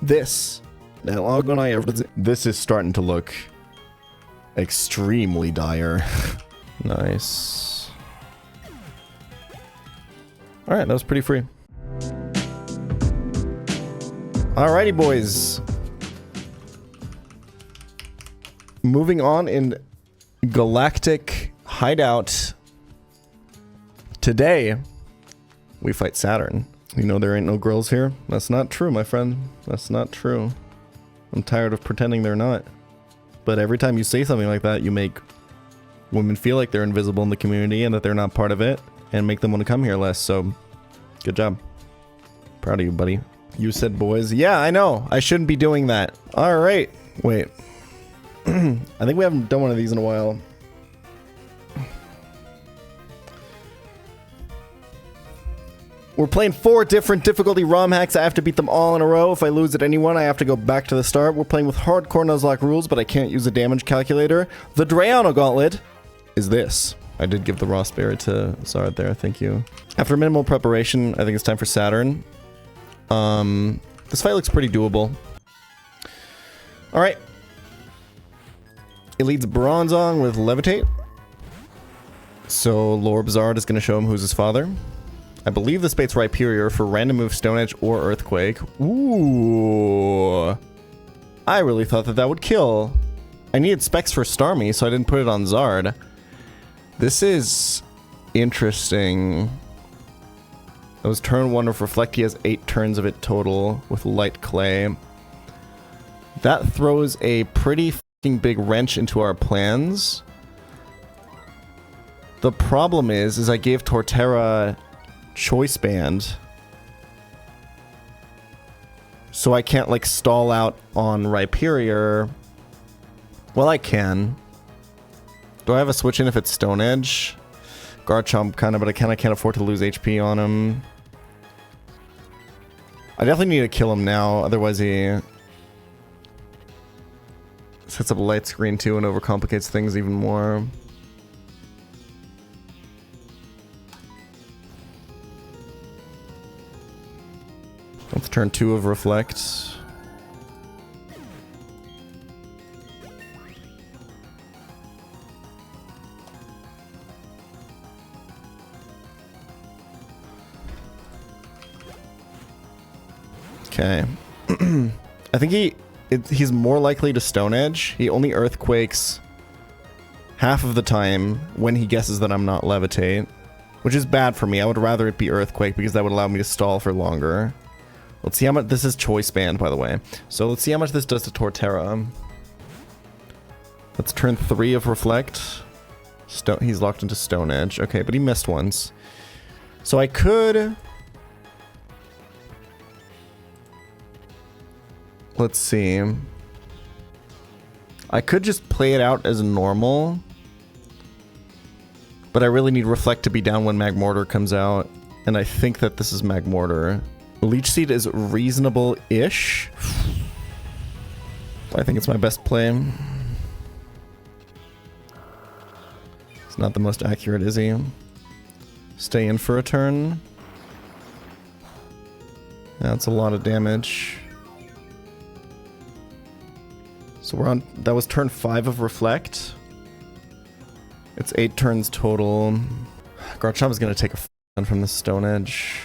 This. This is starting to look extremely dire. Nice. Alright, that was pretty free. Alrighty, boys. Moving on in Galactic Hideout. Today, we fight Saturn. You know there ain't no girls here? That's not true, my friend. That's not true. I'm tired of pretending they're not. But every time you say something like that, you make women feel like they're invisible in the community and that they're not part of it, and make them want to come here less, so good job. Proud of you, buddy. You said boys. Yeah, I know. I shouldn't be doing that. Alright. Wait. I think we haven't done one of these in a while. We're playing 4 different difficulty ROM hacks. I have to beat them all in a row. If I lose at any one, I have to go back to the start. We're playing with hardcore Nuzlocke rules, but I can't use a damage calculator. The Drayano Gauntlet is this. I did give the raw spirit to Zard there, thank you. After minimal preparation, I think it's time for Saturn. This fight looks pretty doable. Alright. It leads Bronzong with Levitate. So Lorb Zard is going to show him who's his father. I believe this bait's Rhyperior for random move Stone Edge or Earthquake. Ooh. I really thought that that would kill. I needed specs for Starmie, so I didn't put it on Zard. This is interesting. That was turn 1 of Reflect. He has 8 turns of it total with Light Clay. That throws a pretty fucking big wrench into our plans. The problem is I gave Torterra Choice Band, so I can't like stall out on Rhyperior. Well, I can. Do I have a switch in if it's Stone Edge? Garchomp kinda, but I can't afford to lose HP on him. I definitely need to kill him now, otherwise he sets up a light screen too and overcomplicates things even more. Let's turn 2 of Reflect. Okay. I think he's more likely to Stone Edge. He only Earthquakes half of the time when he guesses that I'm not Levitate, which is bad for me. I would rather it be Earthquake because that would allow me to stall for longer. Let's see how much this is Choice Band, by the way. So let's see how much this does to Torterra. Let's turn 3 of Reflect. He's locked into Stone Edge. Okay, but he missed once. So I could... Let's see. I could just play it out as normal. But I really need Reflect to be down when Magmortar comes out. And I think that this is Magmortar. Leech Seed is reasonable-ish. I think it's my best play. It's not the most accurate, is he? Stay in for a turn. That's a lot of damage. So we're on... That was turn 5 of Reflect. It's 8 turns total. Garchomp is going to take a f*** from the Stone Edge.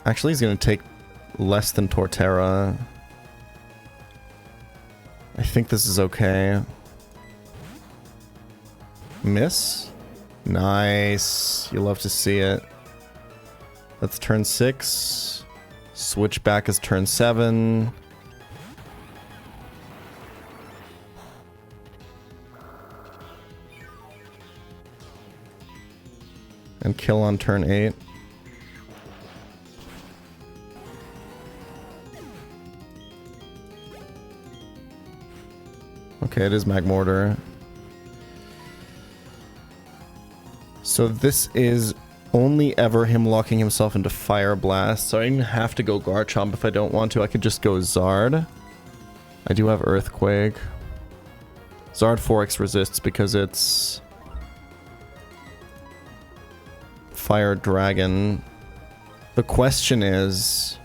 Actually, he's going to take less than Torterra. I think this is okay. Miss? Nice. You love to see it. That's turn 6. Switch back is turn 7. And kill on turn 8. Okay, it is Magmortar. So this is only ever him locking himself into Fire Blast. So I don't even have to go Garchomp if I don't want to. I could just go Zard. I do have Earthquake. Zard 4x resists because it's Fire Dragon. The question is,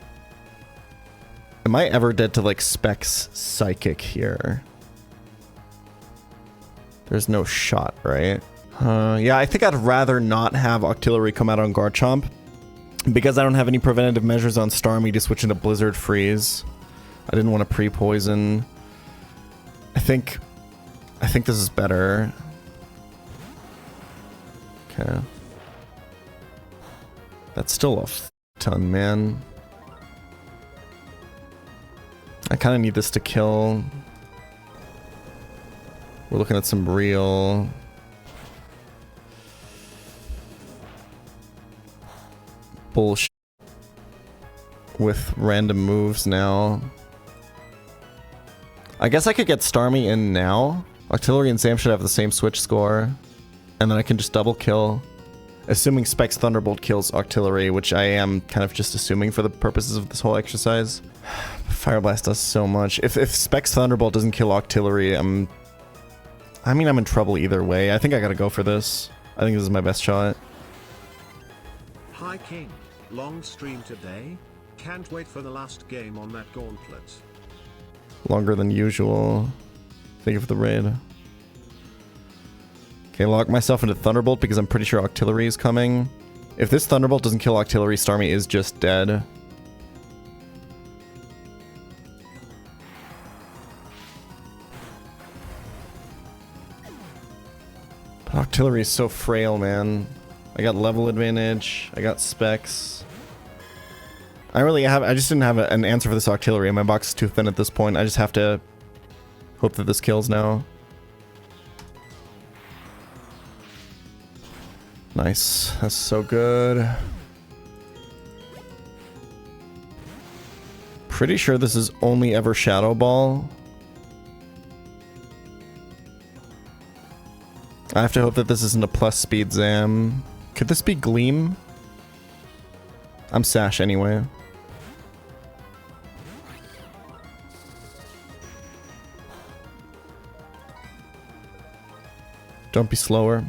Am I ever dead to like Specs Psychic here? There's no shot, right? Yeah, I think I'd rather not have Octillery come out on Garchomp because I don't have any preventative measures on Starmie to switch into Blizzard Freeze. I didn't want to pre-poison. I think this is better. Okay. That's still a ton, man. I kind of need this to kill. We're looking at some real... bullshit with random moves now. I guess I could get Starmie in now. Octillery and Sam should have the same switch score. And then I can just double kill. Assuming Specs Thunderbolt kills Octillery, which I am kind of just assuming for the purposes of this whole exercise. Fire Blast does so much. If Specs Thunderbolt doesn't kill Octillery, I'm in trouble either way. I think I gotta go for this. I think this is my best shot. Hi King, long stream today. Can't wait for the last game on that gauntlet. Longer than usual. Think of the raid. Okay, lock myself into Thunderbolt because I'm pretty sure Octillery is coming. If this Thunderbolt doesn't kill Octillery, Starmie is just dead. But Octillery is so frail, man. I got level advantage. I got specs. I just didn't have an answer for this Octillery. My box is too thin at this point. I just have to hope that this kills now. Nice. That's so good. Pretty sure this is only ever Shadow Ball. I have to hope that this isn't a plus speed Zam. Could this be Gleam? I'm Sash anyway. Don't be slower.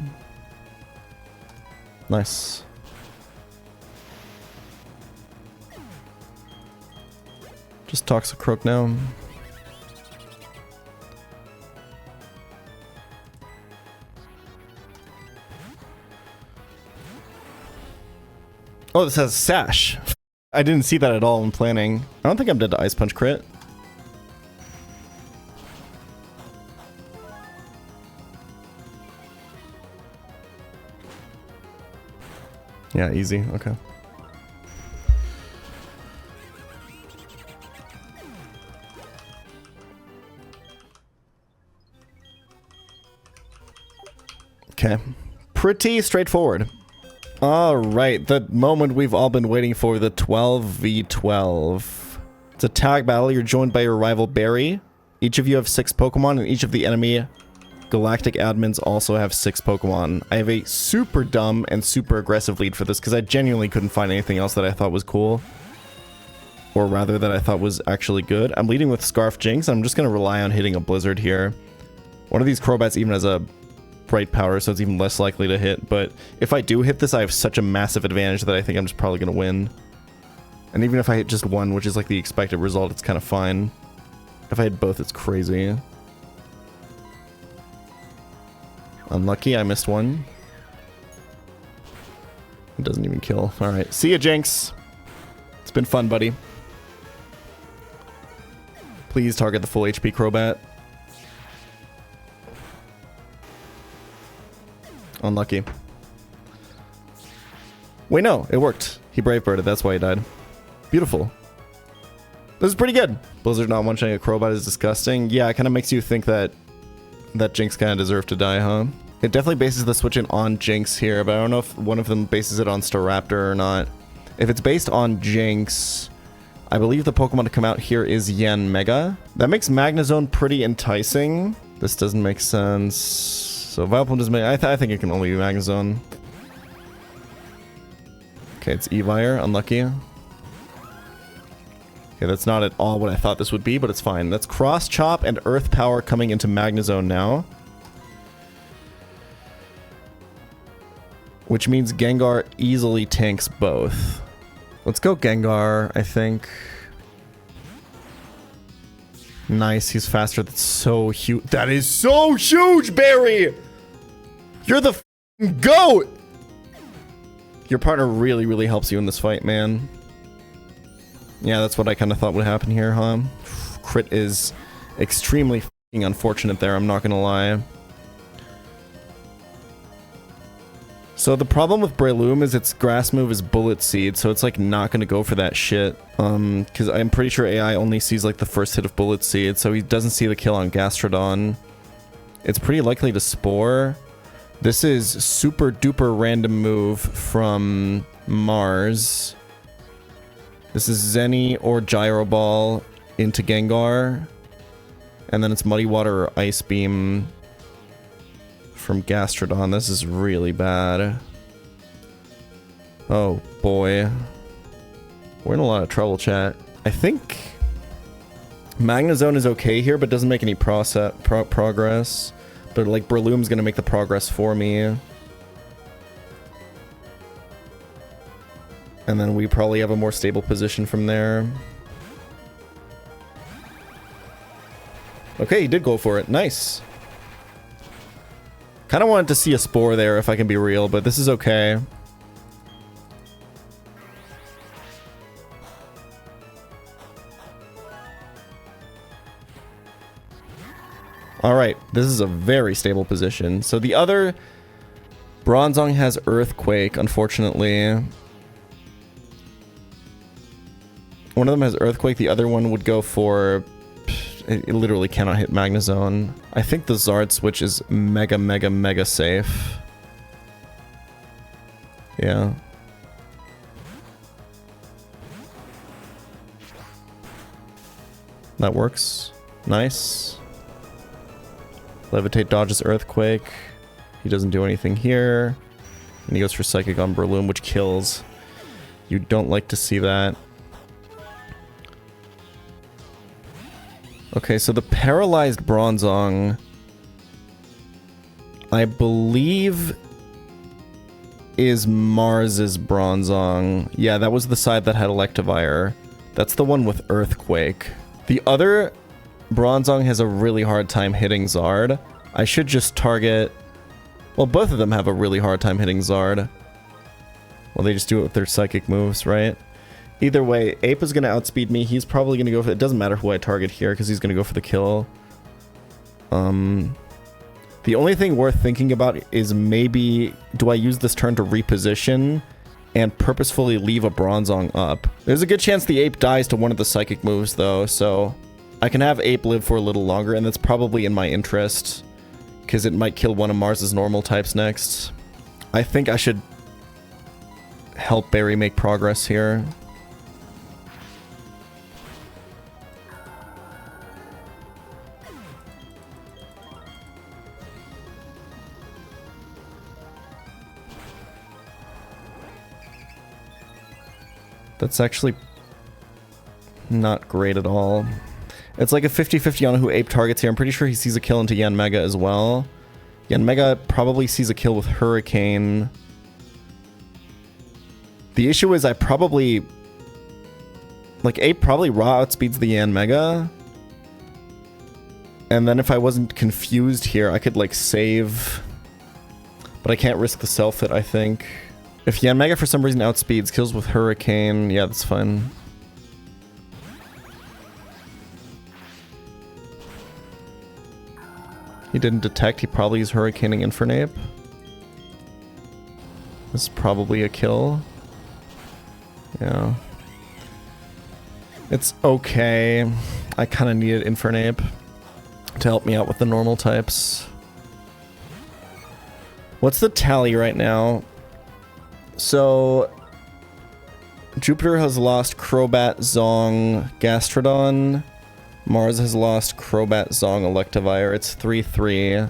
Nice. Just Toxicroak now. Oh, this has Sash. I didn't see that at all when planning. I don't think I'm dead to Ice Punch crit. Yeah, easy. Okay. Okay. Pretty straightforward. Alright, the moment we've all been waiting for, the 12v12. It's a tag battle. You're joined by your rival Barry. Each of you have 6 Pokemon, and each of the enemy Galactic admins also have 6 Pokemon. I have a super dumb and super aggressive lead for this because I genuinely couldn't find anything else that I thought was cool. Or rather, that I thought was actually good. I'm leading with Scarf Jinx. I'm just going to rely on hitting a Blizzard here. One of these Crobats even has a Bright Power, so it's even less likely to hit. But if I do hit this, I have such a massive advantage that I think I'm just probably going to win. And even if I hit just one, which is like the expected result, it's kind of fine. If I hit both, it's crazy. Unlucky, I missed one. It doesn't even kill. Alright, see ya, Jinx. It's been fun, buddy. Please target the full HP Crobat. Unlucky. Wait, no, it worked. He Brave Birded, that's why he died. Beautiful. This is pretty good. Blizzard not one-shotting a Crobat is disgusting. Yeah, it kind of makes you think that Jinx kind of deserved to die, huh? It definitely bases the switching on Jinx here, but I don't know if one of them bases it on Staraptor or not. If it's based on Jinx, I believe the Pokemon to come out here is Yen Mega. That makes Magnezone pretty enticing. This doesn't make sense. So Vileplume doesn't make... I think it can only be Magnezone. Okay, it's Evire. Unlucky. Okay, that's not at all what I thought this would be, but it's fine. That's Cross Chop and Earth Power coming into Magnezone now. Which means Gengar easily tanks both. Let's go Gengar, I think. Nice, he's faster. That's so huge. That is so huge, Barry! You're the f***ing GOAT! Your partner really, really helps you in this fight, man. Yeah, that's what I kind of thought would happen here, huh? Crit is extremely f***ing unfortunate there, I'm not gonna lie. So the problem with Breloom is its grass move is Bullet Seed, so it's like not gonna go for that shit. Because I'm pretty sure AI only sees like the first hit of Bullet Seed, so he doesn't see the kill on Gastrodon. It's pretty likely to Spore. This is super duper random move from Mars. This is Zenny or Gyro Ball into Gengar. And then it's Muddy Water or Ice Beam from Gastrodon. This is really bad. Oh boy. We're in a lot of trouble, chat. I think Magnezone is okay here, but doesn't make any progress. But like Breloom's gonna make the progress for me. And then we probably have a more stable position from there. Okay, he did go for it. Nice. Kind of wanted to see a Spore there, if I can be real, but this is okay. Alright, this is a very stable position. So the other Bronzong has Earthquake, unfortunately. One of them has Earthquake, the other one would go for... It literally cannot hit Magnezone. I think the Zard switch is mega, mega, mega safe. Yeah. That works. Nice. Levitate dodges Earthquake. He doesn't do anything here. And he goes for Psychic on Breloom, which kills. You don't like to see that. Okay, so the paralyzed Bronzong, I believe, is Mars's Bronzong. Yeah, that was the side that had Electivire. That's the one with Earthquake. The other Bronzong has a really hard time hitting Zard. I should just target... Well, both of them have a really hard time hitting Zard. Well, they just do it with their psychic moves, right? Either way, Ape is going to outspeed me. He's probably going to go for... It doesn't matter who I target here, because he's going to go for the kill. The only thing worth thinking about is maybe... Do I use this turn to reposition and purposefully leave a Bronzong up? There's a good chance the Ape dies to one of the psychic moves, though, so... I can have Ape live for a little longer, and that's probably in my interest. Because it might kill one of Mars's normal types next. I think I should... help Barry make progress here. That's actually not great at all. It's like a 50-50 on who Ape targets here. I'm pretty sure he sees a kill into Yanmega as well. Yanmega probably sees a kill with Hurricane. The issue is I probably... Like, Ape probably raw outspeeds the Yanmega. And then if I wasn't confused here, I could, like, save... But I can't risk the self-hit, I think. If Yanmega for some reason outspeeds, kills with Hurricane, yeah, that's fine. He didn't detect, he probably is Hurricaning Infernape. This is probably a kill. Yeah. It's okay. I kind of needed Infernape to help me out with the normal types. What's the tally right now? So, Jupiter has lost Crobat, Zong, Gastrodon. Mars has lost Crobat, Zong, Electivire. It's 3-3.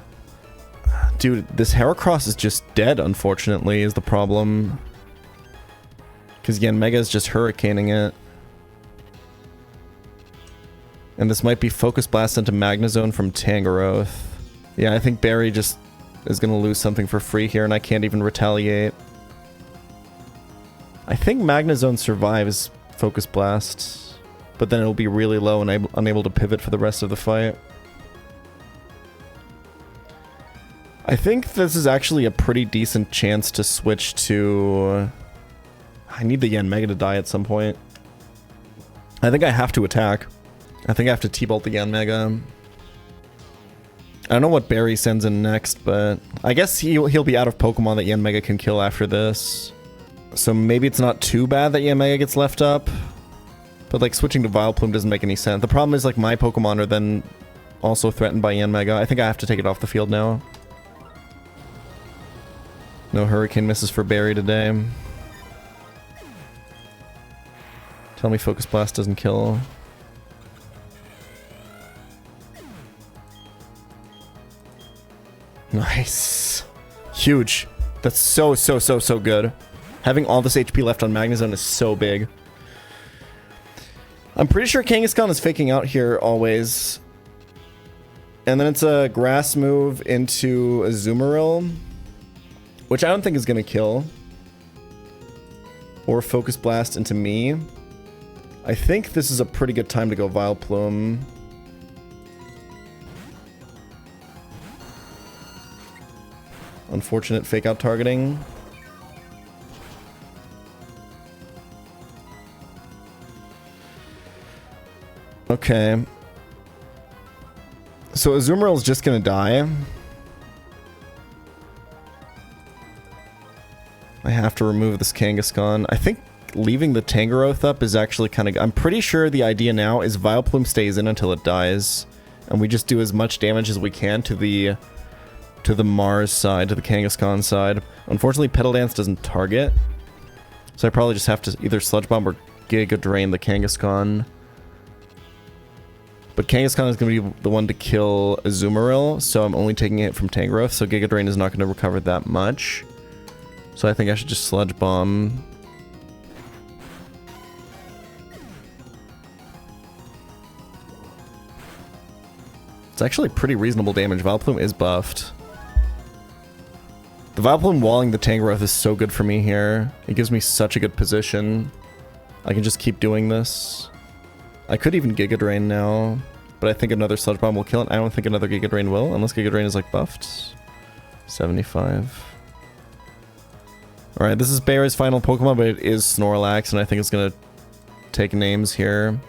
Dude, this Heracross is just dead, unfortunately, is the problem. Because Yanmega is just Hurricaning it. And this might be Focus Blast into Magnezone from Tangrowth. Yeah, I think Barry just is going to lose something for free here, and I can't even retaliate. I think Magnezone survives Focus Blast, but then it'll be really low and unable to pivot for the rest of the fight. I think this is actually a pretty decent chance to switch to... I need the Yanmega to die at some point. I think I have to attack. I think I have to T-bolt the Yanmega. I don't know what Barry sends in next, but I guess he'll be out of Pokemon that Yanmega can kill after this. So maybe it's not too bad that Yanmega gets left up. But like switching to Vileplume doesn't make any sense. The problem is like my Pokemon are then also threatened by Yanmega. I think I have to take it off the field now. No Hurricane misses for Barry today. Tell me Focus Blast doesn't kill. Nice. Huge. That's so good. Having all this HP left on Magnezone is so big. I'm pretty sure Kangaskhan is faking out here always. And then it's a Grass move into a Azumarill, which I don't think is going to kill. Or Focus Blast into me. I think this is a pretty good time to go Vileplume. Unfortunate fake out targeting. Okay. So Azumarill is just gonna die. I have to remove this Kangaskhan. I think leaving the Tangrowth up is actually kind of... I'm pretty sure the idea now is Vileplume stays in until it dies. And we just do as much damage as we can to the Mars side, to the Kangaskhan side. Unfortunately, Petal Dance doesn't target. So I probably just have to either Sludge Bomb or Giga Drain the Kangaskhan. But Kangaskhan is going to be the one to kill Azumarill, so I'm only taking it from Tangrowth, so Giga Drain is not going to recover that much. So I think I should just Sludge Bomb. It's actually pretty reasonable damage. Vileplume is buffed. The Vileplume walling the Tangrowth is so good for me here. It gives me such a good position. I can just keep doing this. I could even Giga Drain now, but I think another Sludge Bomb will kill it. I don't think another Giga Drain will, unless Giga Drain is like buffed. 75. Alright, this is Barry's final Pokemon, but it is Snorlax, and I think it's gonna take names here.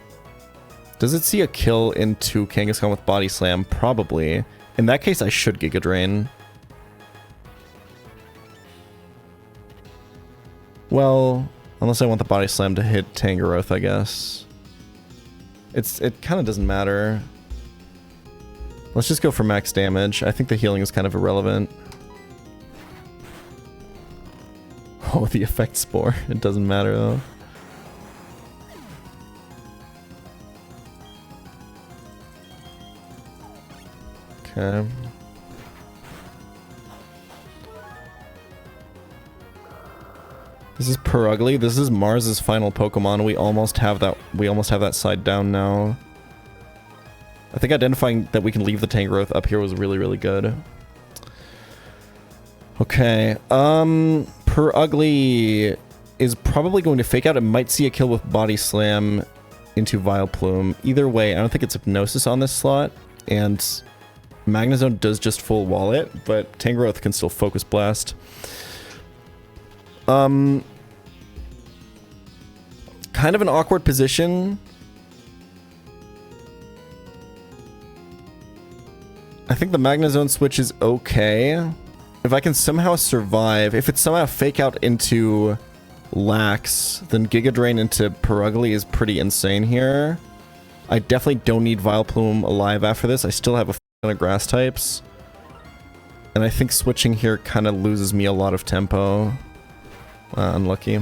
Does it see a kill into Kangaskhan with Body Slam? Probably. In that case, I should Giga Drain. Well, unless I want the Body Slam to hit Tangrowth, I guess. It kind of doesn't matter. Let's just go for max damage. I think the healing is kind of irrelevant. Oh, the effect spore. It doesn't matter though. Okay. This is Purugly. This is Mars's final Pokemon. We almost have that. We almost have that side down now. I think identifying that we can leave the Tangrowth up here was really, really good. Okay. Purugly is probably going to fake out. It might see a kill with Body Slam into Vileplume. Either way, I don't think it's Hypnosis on this slot, and Magnezone does just full wall it, but Tangrowth can still Focus Blast. Kind of an awkward position. I think the Magnezone switch is okay. If I can somehow survive, if it's somehow fake out into Lax, then Giga Drain into Purugly is pretty insane here. I definitely don't need Vileplume alive after this. I still have a ton of grass types. And I think switching here kind of loses me a lot of tempo. Unlucky.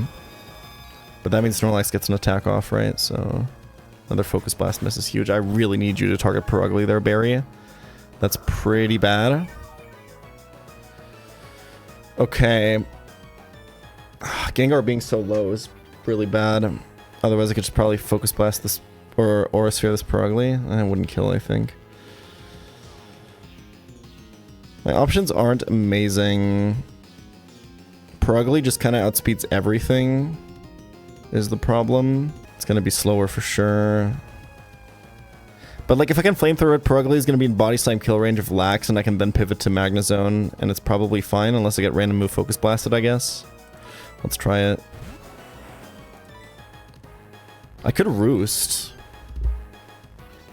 But that means Snorlax gets an attack off, right? So another Focus Blast miss is huge. I really need you to target Purugly there, Barry. That's pretty bad. Okay. Gengar being so low is really bad. Otherwise I could just probably Focus Blast this or Aura Sphere this Purugly. I wouldn't kill, I think. My options aren't amazing. Purugly just kind of outspeeds everything is the problem. It's gonna be slower for sure. But like if I can flamethrower it, Perugly is gonna be in body slam kill range of Lax, and I can then pivot to Magnezone, and it's probably fine unless I get random move focus blasted, I guess. Let's try it. I could Roost.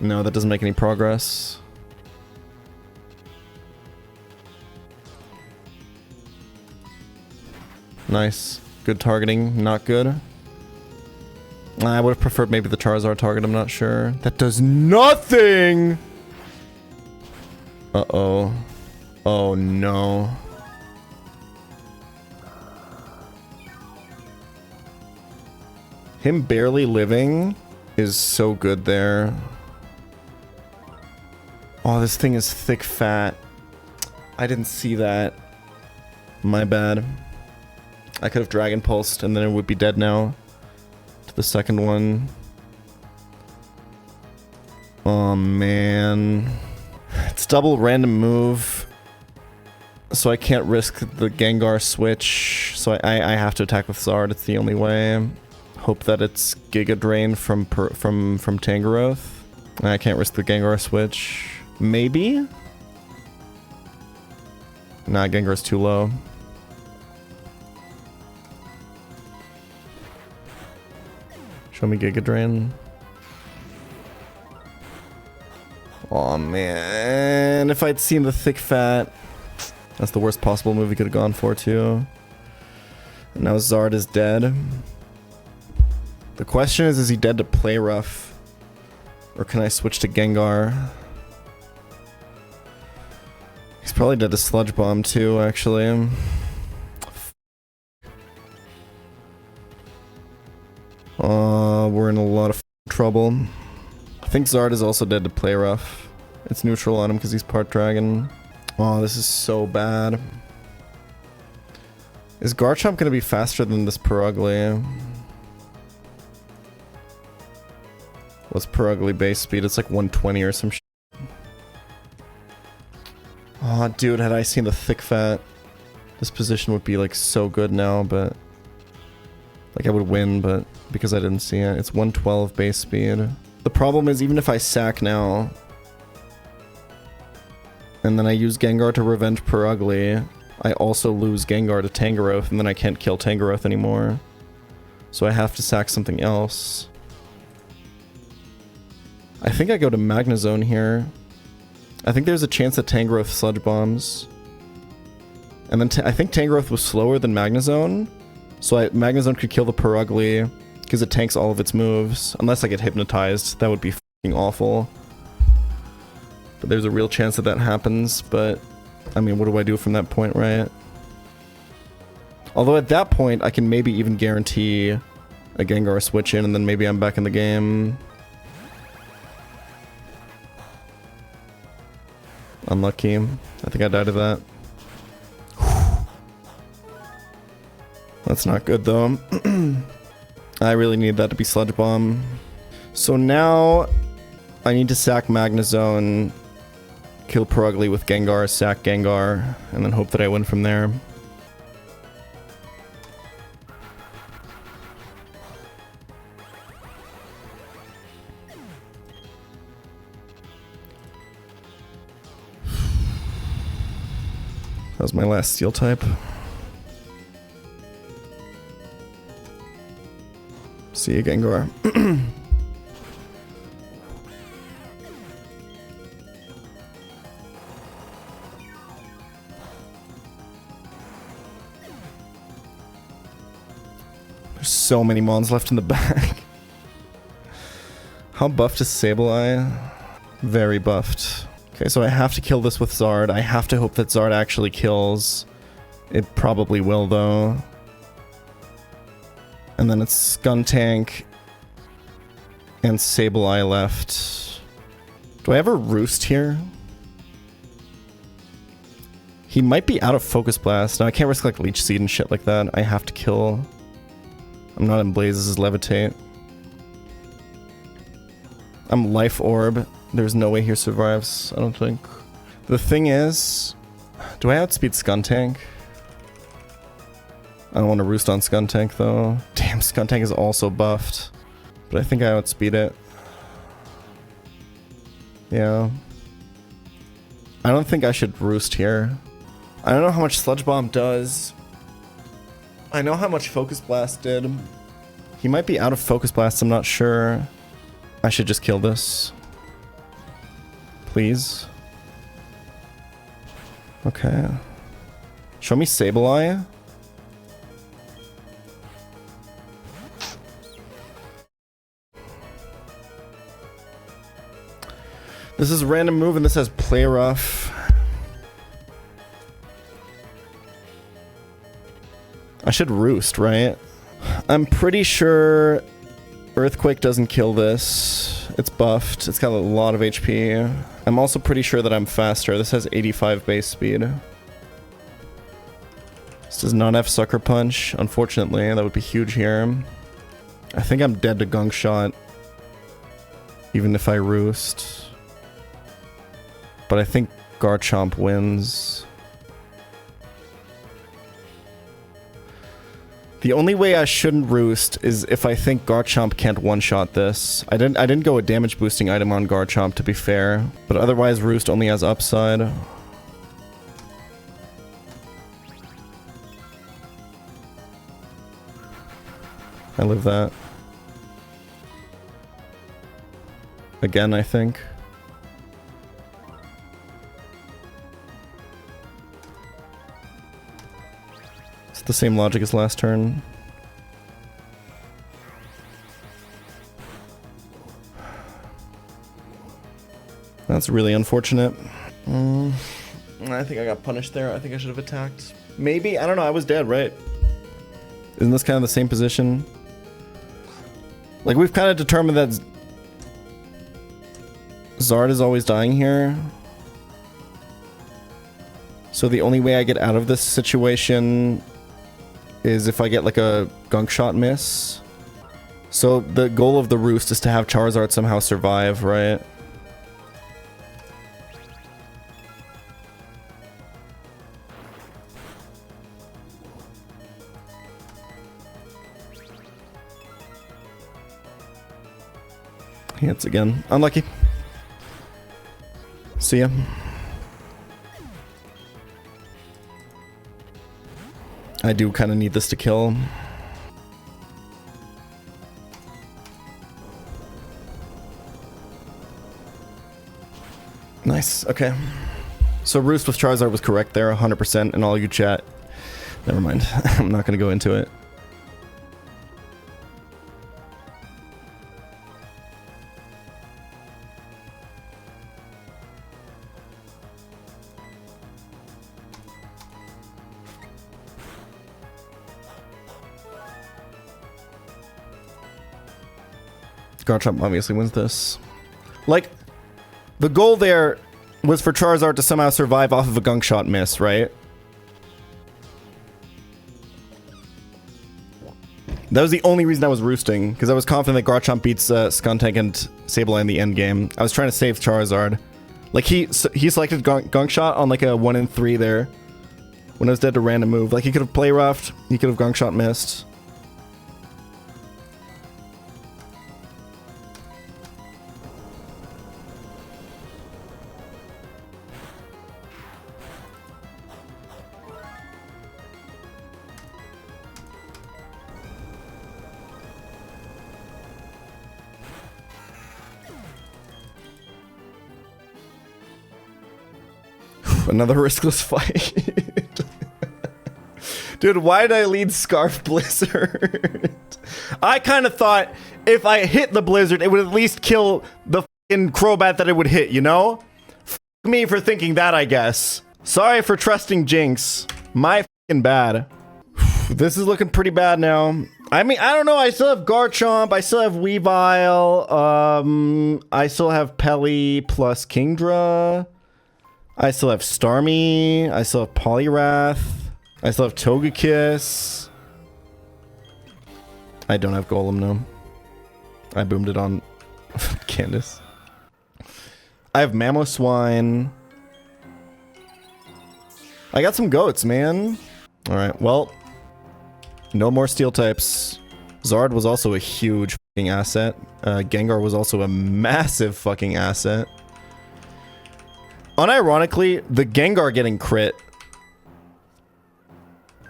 No, that doesn't make any progress. Nice. Good targeting, not good. I would have preferred maybe the Charizard target, I'm not sure. That does nothing! Uh-oh. Oh no. Him barely living is so good there. Oh, this thing is thick fat. I didn't see that. My bad. I could have Dragon Pulsed and then it would be dead now. To the second one. Oh man. It's double random move. So I can't risk the Gengar switch. So I have to attack with Zard. It's the only way. Hope that it's Giga Drain from Tangrowth. I can't risk the Gengar switch. Maybe? Nah, Gengar's too low. Show me Giga Drain. Aw, man. If I'd seen the thick fat. That's the worst possible move he could have gone for, too. And now Zard is dead. The question is he dead to Play Rough? Or can I switch to Gengar? He's probably dead to Sludge Bomb, too, actually. We're in a lot of trouble. I think Zard is also dead to Play Rough. It's neutral on him because he's part dragon. Oh, this is so bad. Is Garchomp gonna be faster than this Perugly? What's Perugly base speed? It's like 120 or some shit. Oh, dude, had I seen the thick fat, this position would be like so good now, but like I would win, but because I didn't see it, it's 112 base speed. The problem is even if I sack now, and then I use Gengar to revenge Perugly, I also lose Gengar to Tangrowth, and then I can't kill Tangrowth anymore. So I have to sack something else. I think I go to Magnezone here. I think there's a chance that Tangrowth Sludge Bombs. And then I think Tangrowth was slower than Magnezone. So Magnezone could kill the Perugly because it tanks all of its moves. Unless I get hypnotized. That would be fucking awful. But there's a real chance that that happens. But, I mean, what do I do from that point, right? Although at that point, I can maybe even guarantee a Gengar switch in and then maybe I'm back in the game. Unlucky. I think I died to that. That's not good though. I really need that to be Sludge Bomb. So now I need to sack Magnezone, kill Perugly with Gengar, sack Gengar, and then hope that I win from there. That was my last Steel type. See you, Gengar. There's so many mons left in the back. How buffed is Sableye? Very buffed. Okay, so I have to kill this with Zard. I have to hope that Zard actually kills. It probably will, though. And then it's Skuntank and Sableye left. Do I have a Roost here? He might be out of Focus Blast. Now, I can't risk like Leech Seed and shit like that. I have to kill. I'm not in Blaze's Levitate. I'm Life Orb. There's no way he survives, I don't think. The thing is, do I outspeed Skuntank? I don't want to Roost on Skuntank though. Damn, Skuntank is also buffed. But I think I outspeed it. Yeah. I don't think I should roost here. I don't know how much Sludge Bomb does. I know how much Focus Blast did. He might be out of Focus Blast, I'm not sure. I should just kill this. Please. Okay. Show me Sableye. This is random move and this has Play Rough. I should roost, right? I'm pretty sure Earthquake doesn't kill this. It's buffed. It's got a lot of HP. I'm also pretty sure that I'm faster. This has 85 base speed. This does not have Sucker Punch, unfortunately. That would be huge here. I think I'm dead to Gunk Shot, even if I roost. But I think Garchomp wins. The only way I shouldn't roost is if I think Garchomp can't one-shot this. I didn't go a damage boosting item on Garchomp, to be fair, but otherwise roost only has upside. I live that. Again, I think. It's the same logic as last turn. That's really unfortunate. I think I got punished there. I think I should have attacked. Maybe? I don't know. I was dead, right? Isn't this kind of the same position? Like, we've kind of determined that Zard is always dying here. So the only way I get out of this situation is if I get like a Gunk Shot miss. So the goal of the roost is to have Charizard somehow survive, right? He hits again. Unlucky. See ya. I do kind of need this to kill. Nice. Okay. So Roost with Charizard was correct there, 100%, and all you chat. Never mind. I'm not going to go into it. Garchomp obviously wins this. Like, the goal there was for Charizard to somehow survive off of a Gunk Shot miss, right? That was the only reason I was roosting, because I was confident that Garchomp beats Skuntank and Sableye in the end game. I was trying to save Charizard. Like, he selected Gunk Shot on like a 1 in 3 there, when I was dead to random move. Like, he could have Play Roughed, he could have Gunk Shot missed. Another riskless fight. Dude, why did I lead Scarf Blizzard? I kind of thought if I hit the Blizzard, it would at least kill the fucking Crobat that it would hit, you know? F me for thinking that, I guess. Sorry for trusting Jinx. My fucking bad. This is looking pretty bad now. I mean, I don't know. I still have Garchomp. I still have Weavile. I still have Pelly plus Kingdra. I still have Starmie. I still have Poliwrath. I still have Togekiss. I don't have Golem, no. I boomed it on Candace. I have Mamoswine. I got some goats, man. Alright, well. No more steel types. Zard was also a huge fucking asset. Gengar was also a massive fucking asset. Unironically, the Gengar getting crit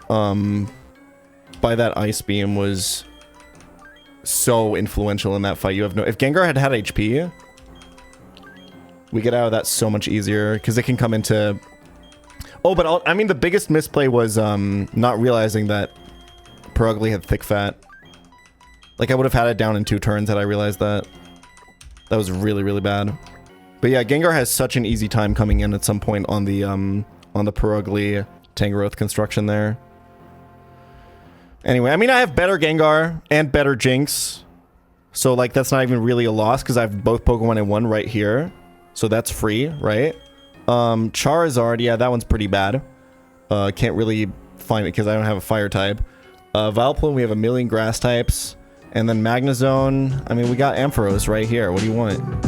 by that Ice Beam was so influential in that fight. You have no... If Gengar had had HP, we get out of that so much easier, because it can come into... Oh, but I mean, the biggest misplay was not realizing that Perugly had thick fat. Like, I would have had it down in 2 turns had I realized that. That was really, really bad. But yeah, Gengar has such an easy time coming in at some point on the Perugly Tangrowth construction there. Anyway, I mean, I have better Gengar and better Jinx. So, like, that's not even really a loss, because I have both Pokemon in one right here. So that's free, right? Charizard, yeah, that one's pretty bad. Can't really find it because I don't have a fire type. Vileplume, we have a million grass types. And then Magnezone, I mean, we got Ampharos right here. What do you want?